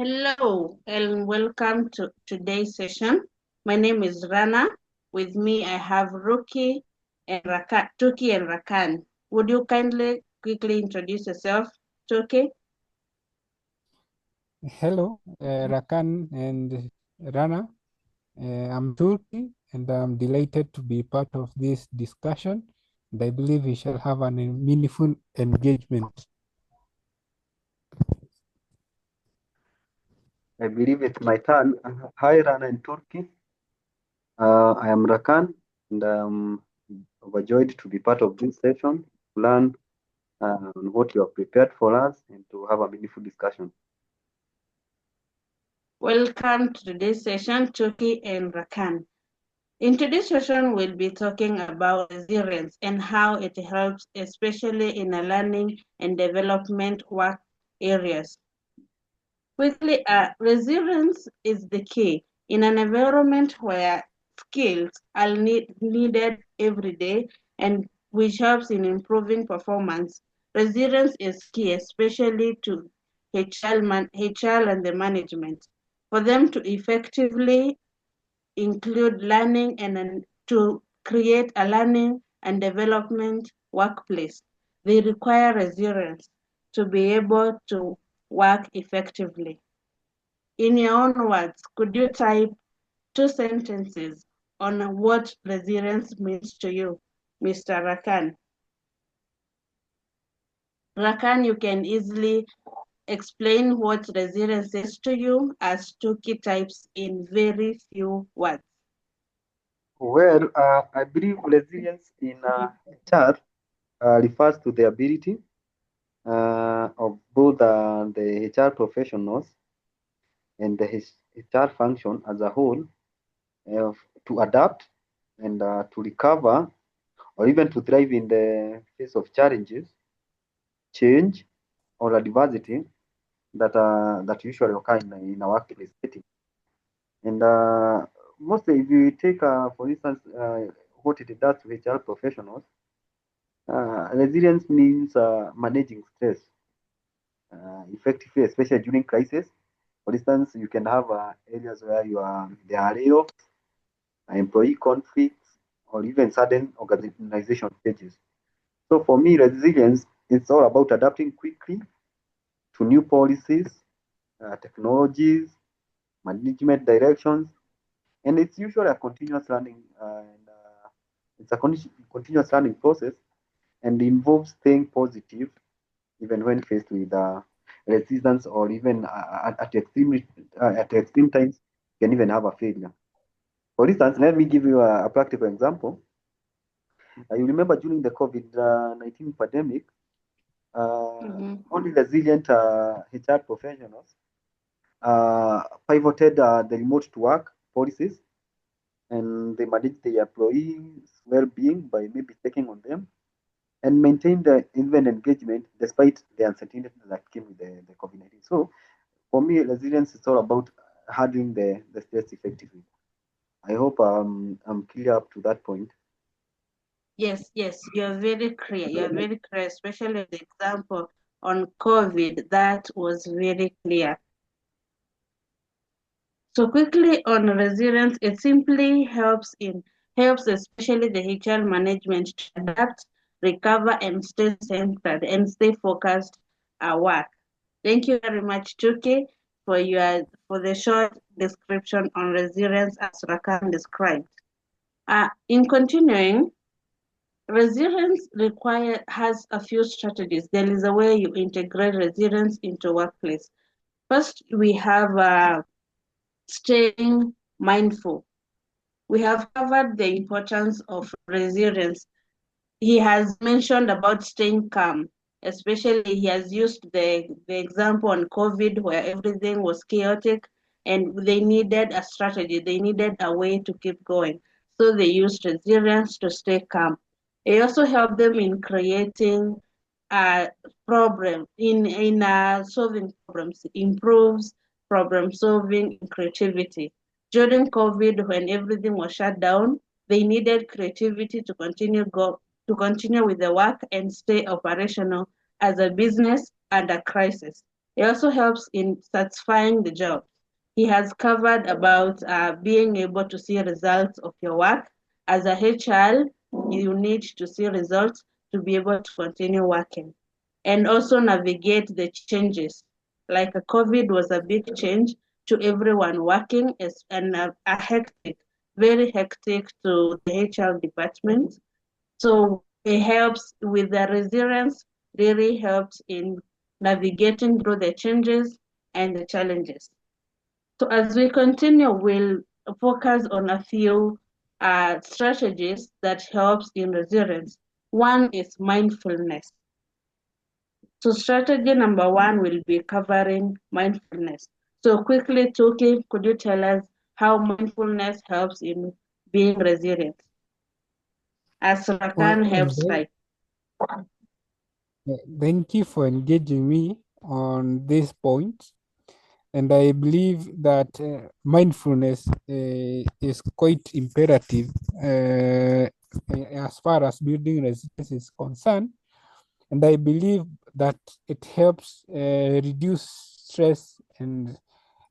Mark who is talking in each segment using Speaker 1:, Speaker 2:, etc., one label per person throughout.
Speaker 1: Hello and welcome to today's session. My name is Rana. With me, I have Tuki and Rakan. Would you kindly quickly introduce yourself, Tuki?
Speaker 2: Hello, Rakan and Rana. I'm Turki and I'm delighted to be part of this discussion. And I believe we shall have a meaningful engagement.
Speaker 3: I believe it's my turn. Hi, Rana in Turkey. I am Rakan, and I'm overjoyed to be part of this session to learn on what you have prepared for us and to have a meaningful discussion.
Speaker 1: Welcome to today's session, Tuki and Rakan. In today's session, we'll be talking about resilience and how it helps, especially in a learning and development work areas. Quickly, resilience is the key. In an environment where skills are needed every day and which helps in improving performance, resilience is key, especially to HR and the management, for them to effectively include learning and to create a learning and development workplace. They require resilience to be able to work effectively. In your own words, could you type two sentences on what resilience means to you, Mr. Rakan? Rakan, you can easily explain what resilience is to you as two key types in very few words.
Speaker 3: Well, I believe resilience in HR refers to the ability of both the HR professionals and the HR function as a whole uh, to adapt and to recover or even to thrive in the face of challenges, change, or adversity that usually occur in a workplace setting. And mostly, if you take, for instance, what it does to HR professionals, resilience means managing stress effectively, especially during crisis. For instance, you can have areas where there are layoffs, employee conflicts, or even sudden organization changes. So for me, resilience is all about adapting quickly to new policies, technologies, management directions, and it's usually a continuous learning and it's a continuous learning process and involves staying positive even when faced with resistance or even at extreme times you can even have a failure. For instance, let me give you a practical example. You remember during the COVID-19 pandemic, only resilient HR professionals pivoted the remote to work policies and they manage the employees' well-being by maybe checking on them and maintain the even engagement despite the uncertainty that came with the COVID-19. So for me, resilience is all about handling the stress effectively. I hope I'm clear up to that point.
Speaker 1: Yes, you're very clear. You're very clear, especially the example on COVID. That was very clear. So quickly on resilience, it simply helps especially the HR management to adapt, recover, and stay centered and stay focused at work. Thank you very much, Tuki, for the short description on resilience as Rakan described. In continuing, resilience has a few strategies. There is a way you integrate resilience into workplace. First, we have staying mindful. We have covered the importance of resilience. He has mentioned about staying calm, especially he has used the example on COVID where everything was chaotic and they needed a strategy, they needed a way to keep going. So they used resilience to stay calm. It also helped them in creating a problem, in solving problems, improves problem solving and creativity. During COVID, when everything was shut down, they needed creativity to continue with the work and stay operational as a business under crisis. It also helps in satisfying the job. He has covered about being able to see results of your work. As a HR, you need to see results to be able to continue working and also navigate the changes. Like a COVID was a big change to everyone working and a hectic, very hectic to the HR department. So it helps with the resilience, really helps in navigating through the changes and the challenges. So as we continue, we'll focus on a few strategies that helps in resilience. One is mindfulness. So strategy number one will be covering mindfulness. So quickly, Tuki, could you tell us how mindfulness helps in being resilient? As Rakan helps like.
Speaker 2: Thank you for engaging me on this point. And I believe that mindfulness is quite imperative as far as building resilience is concerned. And I believe that it helps reduce stress and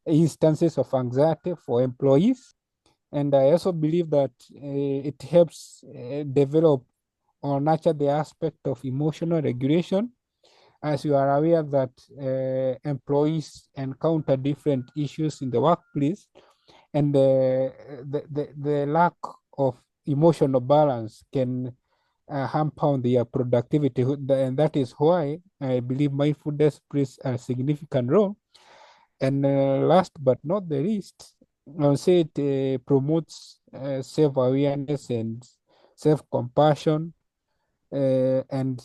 Speaker 2: instances of anxiety for employees. And I also believe that it helps develop or nurture the aspect of emotional regulation. As you are aware that employees encounter different issues in the workplace, and the lack of emotional balance can hamper their productivity, and that is why I believe mindfulness plays a significant role. And last but not the least, I'll say it promotes self-awareness and self-compassion, and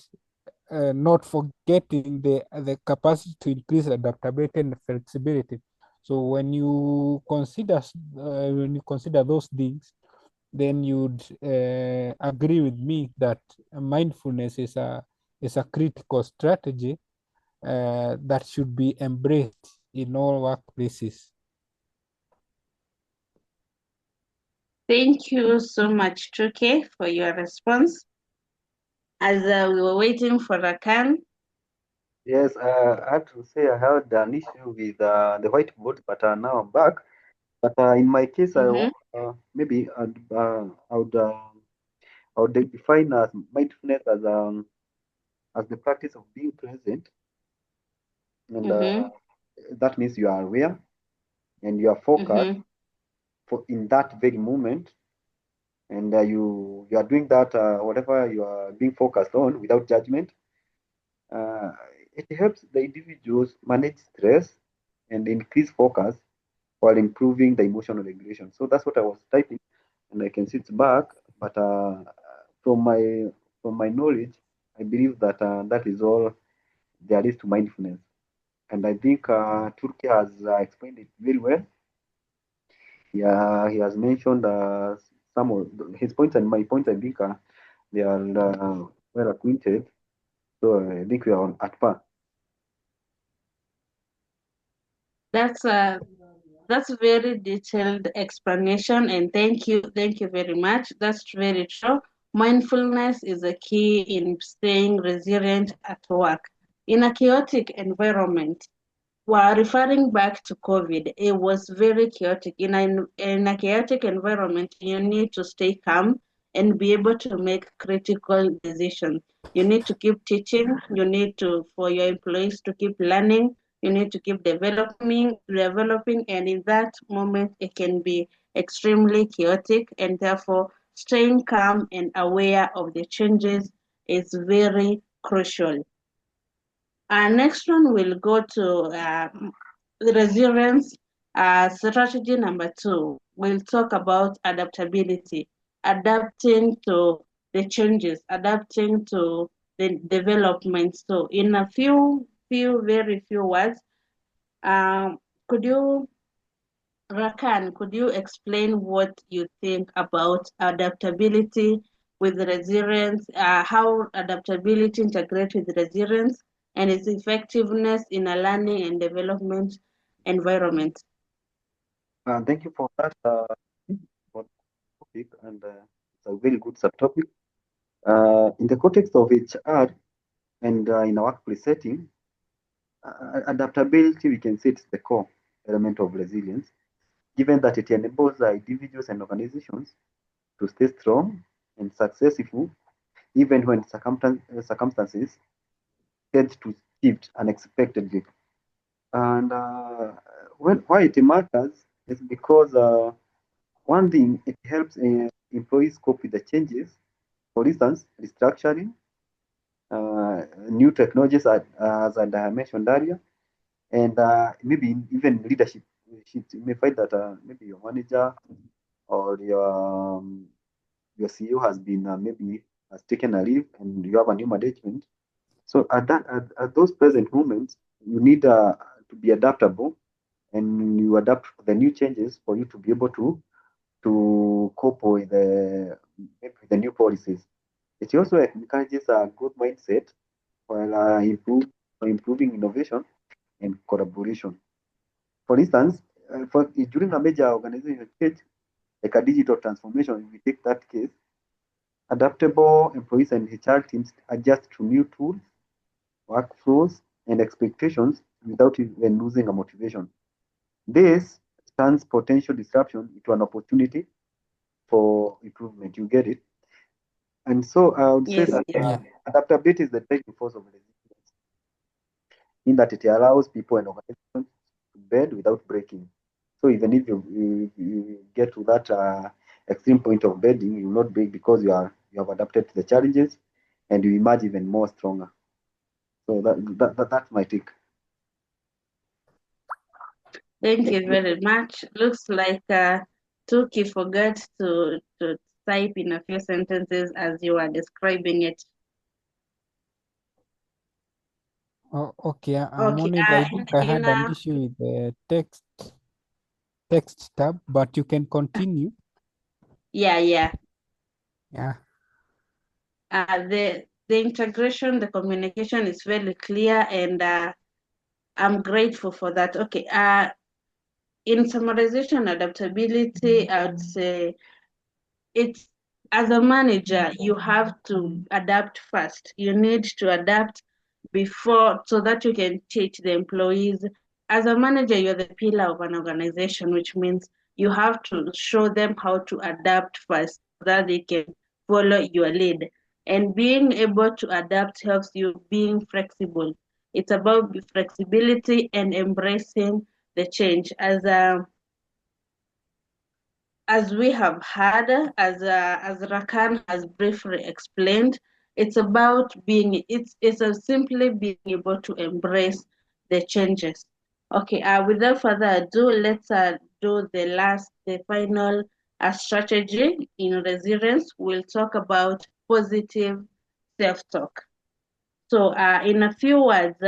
Speaker 2: not forgetting the capacity to increase adaptability and flexibility. So when you consider those things, then you'd agree with me that mindfulness is a critical strategy that should be embraced in all workplaces.
Speaker 1: Thank you so much, Tuke, for your response. As we were waiting for Rakan.
Speaker 3: Yes, I have to say I had an issue with the whiteboard, but now I'm back. But in my case, maybe I would define as mindfulness as the practice of being present, and that means you are aware and you are focused for in that very moment, and you are doing that whatever you are being focused on without judgment. Uh, it helps the individuals manage stress and increase focus while improving the emotional regulation. So that's what I was typing, and I can see it's back. But from my from my knowledge, I believe that that is all there is to mindfulness. And I think Turkey has explained it very well. Yeah, he has mentioned some of his points and my points. I think they are well acquainted. So I think we are on at par.
Speaker 1: That's a very detailed explanation, and thank you very much. That's very true. Mindfulness is a key in staying resilient at work. In a chaotic environment, while referring back to COVID, it was very chaotic. In a chaotic environment, you need to stay calm and be able to make critical decisions. You need to keep teaching. You need to, for your employees to keep learning. You need to keep developing, and in that moment, it can be extremely chaotic, and therefore, staying calm and aware of the changes is very crucial. Next one will go to resilience. Strategy number two, we'll talk about adaptability, adapting to the changes, adapting to the development. So in a very few words, um, could you, Rakan, could you explain what you think about adaptability with resilience, how adaptability integrates with resilience, and its effectiveness in a learning and development environment?
Speaker 3: Thank you for the topic, and it's a very good subtopic. In the context of HR and in a workplace setting, adaptability, we can say it's the core element of resilience, given that it enables individuals and organizations to stay strong and successful even when circumstances tend to shift unexpectedly. And why it matters is because one thing, it helps employees cope with the changes. For instance, restructuring, new technologies, as I mentioned earlier, and maybe even leadership shifts. You may find that maybe your manager or your CEO has been maybe has taken a leave, and you have a new management. So at those present moments, you need to be adaptable, and you adapt to the new changes for you to be able to cope with the new policies. It also encourages a growth mindset while improving innovation and collaboration. For instance, during a major organization change, like a digital transformation, if we take that case, adaptable employees and HR teams adjust to new tools, workflows, and expectations without even losing a motivation. This turns potential disruption into an opportunity for improvement. You get it? And so I would say
Speaker 1: Yes,
Speaker 3: that
Speaker 1: yes.
Speaker 2: Yeah.
Speaker 3: adaptability is the driving force of resilience, in that it allows people and organizations to bend without breaking. So even if you get to that extreme point of bending, you will not break because you have adapted to the challenges, and you emerge even more stronger. So that's my take.
Speaker 1: Thank you very much. Looks like Tuki forgot to type in a few sentences as you are describing it.
Speaker 2: Oh, okay. I'm
Speaker 1: Okay.
Speaker 2: on it. I think I had an issue with the text tab, but you can continue.
Speaker 1: Yeah.
Speaker 2: Yeah.
Speaker 1: The integration, the communication is very clear, and I'm grateful for that. Okay. In summarization, adaptability, I would say it's, as a manager, you have to adapt first. You need to adapt before, so that you can teach the employees. As a manager, you're the pillar of an organization, which means you have to show them how to adapt first so that they can follow your lead. And being able to adapt helps you being flexible. It's about flexibility and embracing the change. As we have heard, as Rakan has briefly explained, it's about being, it's simply being able to embrace the changes. Okay, without further ado, let's do the final strategy in resilience. We'll talk about positive self-talk. So, in a few words,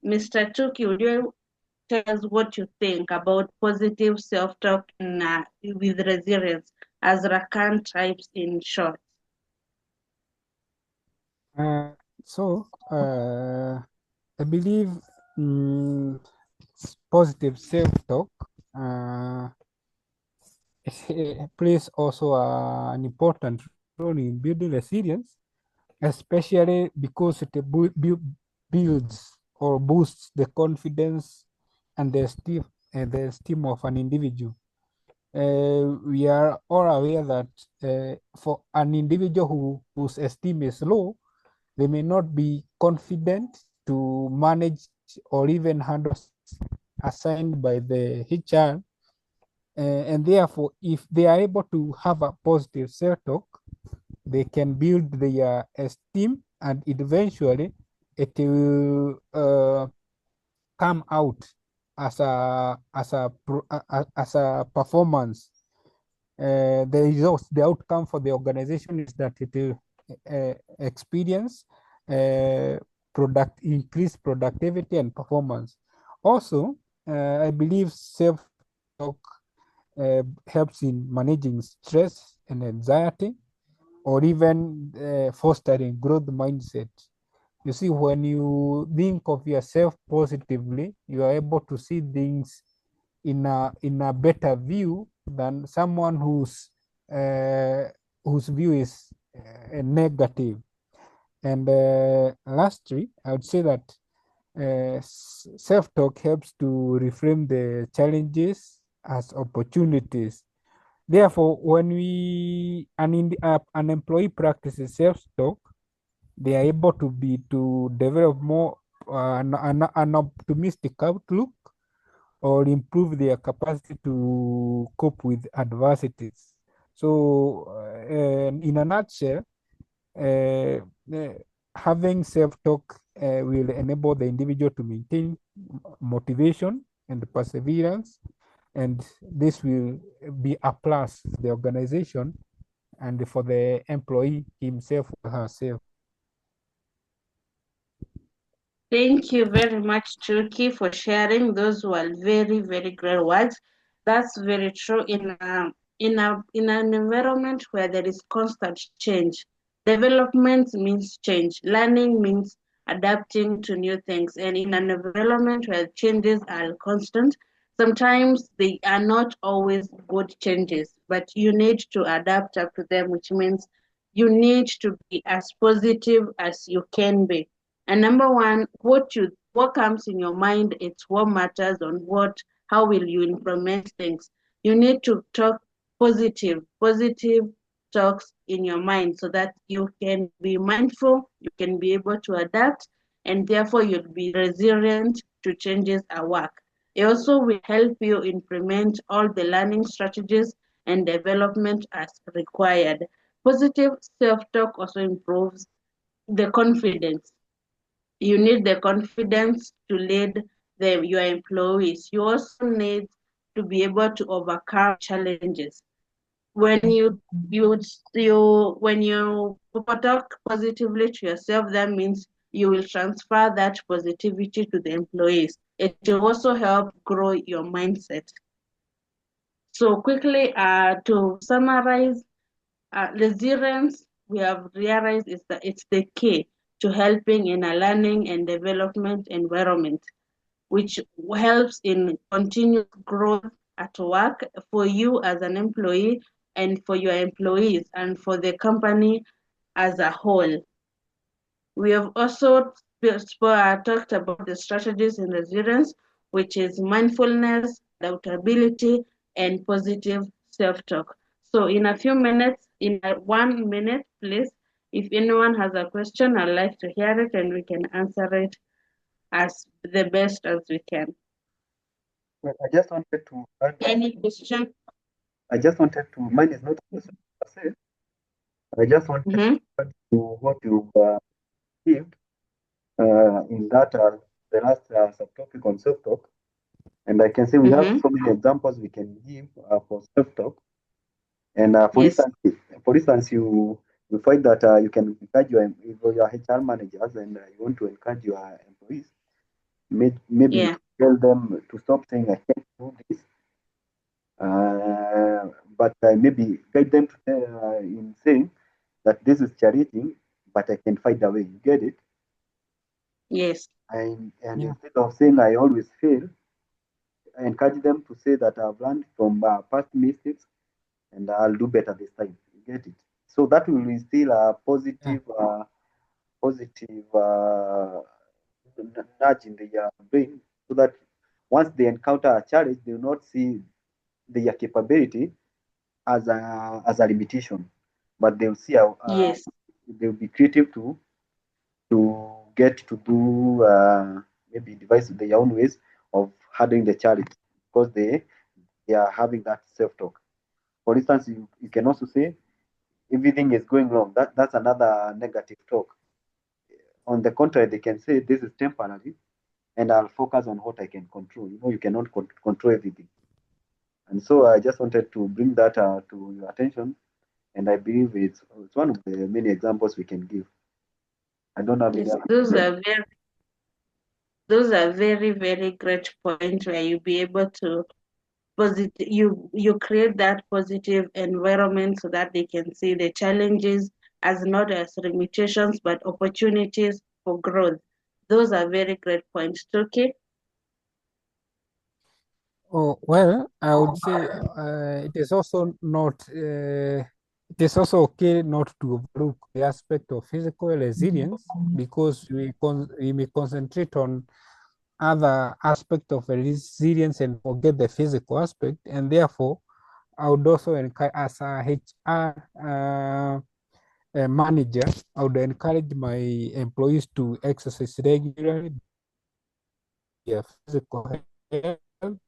Speaker 1: Mr. Tuki, would you tell us what you think about positive self-talk with resilience, as Rakan types in short.
Speaker 2: So I believe positive self-talk plays also an important role in building resilience, especially because it builds or boosts the confidence and the esteem of an individual. We are all aware that for an individual whose esteem is low, they may not be confident to manage or even handle assigned by the HR. And therefore, if they are able to have a positive self-talk, they can build their esteem, and eventually it will come out as a performance. The results, the outcome for the organization is that it will experience increased productivity and performance. Also, I believe self-talk helps in managing stress and anxiety, or even fostering growth mindset. You see, when you think of yourself positively, you are able to see things in a better view than someone whose view is negative. And lastly, I would say that self-talk helps to reframe the challenges as opportunities. Therefore, when an employee practices self-talk, they are able to develop more an optimistic outlook or improve their capacity to cope with adversities. So, in a nutshell, uh, uh, having self-talk will enable the individual to maintain motivation and perseverance, and this will be a plus for the organization and for the employee himself or herself.
Speaker 1: Thank you very much, Chuki, for sharing. Those were very, very great words. That's very true in an environment where there is constant change. Development means change. Learning means adapting to new things. And in an environment where changes are constant, sometimes they are not always good changes, but you need to adapt up to them, which means you need to be as positive as you can be. And number one, what comes in your mind, it's what matters on how will you implement things. You need to talk positive talks in your mind so that you can be mindful, you can be able to adapt, and therefore you'll be resilient to changes at work. It also will help you implement all the learning strategies and development as required. Positive self-talk also improves the confidence. You need the confidence to lead your employees. You also need to be able to overcome challenges. When you talk positively to yourself, that means you will transfer that positivity to the employees. It will also help grow your mindset. So quickly, to summarize, resilience, we have realized, is that it's the key to helping in a learning and development environment, which helps in continuous growth at work for you as an employee and for your employees and for the company as a whole. We have also talked about the strategies in resilience, which is mindfulness, adaptability, and positive self-talk. So in a few minutes, in 1 minute, please, if anyone has a question, I'd like to hear it and we can answer it as the best as we can.
Speaker 3: Well, I just wanted to add,
Speaker 1: Any question?
Speaker 3: mine is not a question per se. I just wanted to
Speaker 1: Mm-hmm.
Speaker 3: add to what you give in that the last subtopic on self-talk. And I can say we have
Speaker 1: Mm-hmm.
Speaker 3: so many examples we can give for self-talk. And
Speaker 1: Yes.
Speaker 3: for instance, you find that you can encourage your HR managers and you want to encourage your employees. Maybe you
Speaker 1: Yeah.
Speaker 3: can tell them to stop saying I can't do this, but maybe guide them in saying that this is challenging, but I can find a way. You get it?
Speaker 1: Yes.
Speaker 3: And
Speaker 2: Yeah.
Speaker 3: instead of saying I always fail, I encourage them to say that I've learned from past mistakes and I'll do better this time. You get it? So that will instill a
Speaker 2: Yeah.
Speaker 3: positive nudge in their brain, so that once they encounter a challenge, they will not see their capability as a limitation, but they'll see
Speaker 1: Yes.
Speaker 3: they'll be creative to get to do maybe devise their own ways of handling the challenge, because they are having that self talk. For instance, you can also say everything is going wrong. That's another negative talk. On the contrary, they can say this is temporary and I'll focus on what I can control. You know, you cannot control everything. And so I just wanted to bring that to your attention. And I believe it's one of the many examples we can give. I don't have any
Speaker 1: Yes.
Speaker 3: other.
Speaker 1: Those are very, very great points where you be able to you create that positive environment so that they can see the challenges as not as limitations but opportunities for growth. Those are very great points. Okay.
Speaker 2: Oh, well, I would say it is also not It is also okay not to overlook the aspect of physical resilience because we may concentrate on other aspect of resilience and forget the physical aspect, and therefore I would also encourage, as a HR a manager, I would encourage my employees to exercise regularly, their physical health,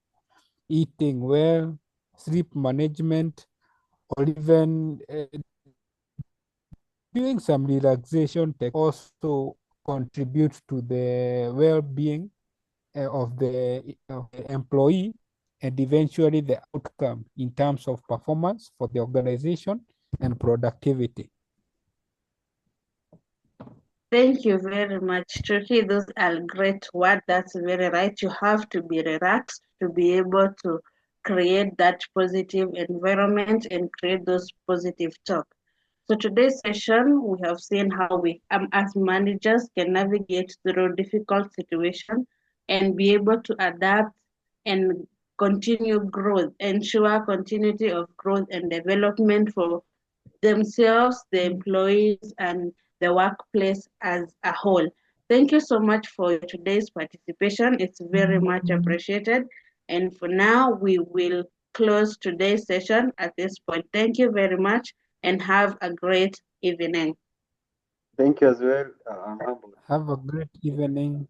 Speaker 2: eating well, sleep management, or even doing some relaxation also contributes to the well-being of the employee and eventually the outcome in terms of performance for the organization and productivity.
Speaker 1: Thank you very much, Turkey. Those are great words. That's very right. You have to be relaxed to be able to create that positive environment and create those positive talk. So today's session, we have seen how we, as managers, can navigate through difficult situations and be able to adapt and continue growth, ensure continuity of growth and development for themselves, the employees, and the workplace as a whole. Thank you so much for today's participation. It's very much appreciated. And for now, we will close today's session at this point. Thank you very much and have a great evening.
Speaker 3: Thank you as well. I'm humbled.
Speaker 2: Have a great evening.